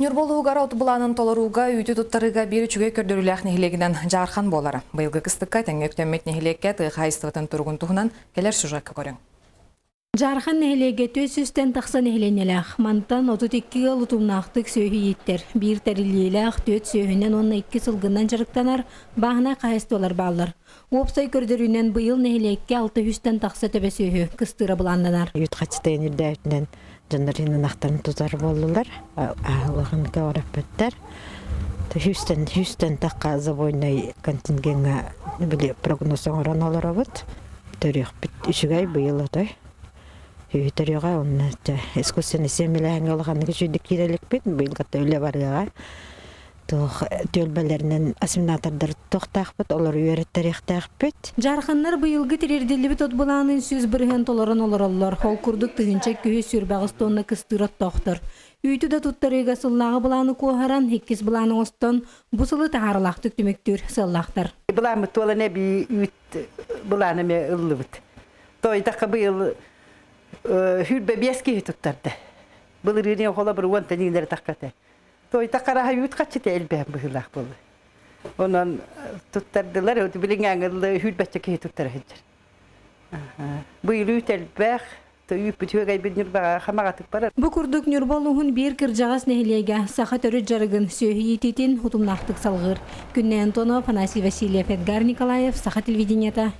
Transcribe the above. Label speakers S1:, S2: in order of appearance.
S1: Нюрболугара отбуланын толоруга үйті туттарыга бир үчүгө көрдөрүләк нехилегинен жархан болары. Быйылгы кыстыкка тәңге өктөммет нехилекке тыйхайыстыбытын тургун туһунан келер сюжетка көрөң.
S2: Жархан нехилеге төсүстен тақса нехиленелек. Мантан 32 ыл утумнақтық сөйі еттер. Бір тәрілелек төт сөйінен 12 сылғынан жарықтанар бағына қайыстылар балыр. Опсай көрдөрүнен быйыл нехилекке 600-тен тақса төбе сөйі кыстыра бұландынар.
S3: Ютқачтайын үрдәйтінен жандарының ақтарын тұзар болдылар. Ағылығын қауырап бөттер. Хүстен таққа забойнай контингенға прогнозың оран олар абыд. Төрек бүт үшігай быйыл отой. Үйтеріға оны искусственный семеләңі олғанығы жүйдік керелік бет, бұйылғатта өлі барыға. Төлбәлерінен асиминатордар тоқтақ бет, олар үйереттер ектақ бет.
S2: Жарханнар бұйылғы терерделі бет отбыланын сөз бірген толарын олар олар. Хол күрдік түгінші күйі сүрбағыз тонны кыстырат тоқтыр. Үйті да тұттарыға сыллағы бұланы қоғаран, хеккес бұланы остан бұсылы тағарылақтық түмектер сыллақтар.
S4: Бұланы толаны бей үйт бұланы ме ұлы бұд. Тойдаққа бұйыл Hürbe beski tuttardı. Bılırını ola bir on tane takkate. Toy takkara yut kaçtı elbem bıhılak bulu. Ondan tuttardılar. O bilingen hürbe çeki tuttarıcı. Bu yut elbek. Toy bütün gaybinir bağa hamagatı para.
S2: Bu kurduk Nürboluğun bir kırcağız nehilege saha törü jargın söhiyetitin hutumnaqtık salgır. Günnen Tono, Panasi Vasilyev, Edgar Nikolayev, Saha Televideniyata.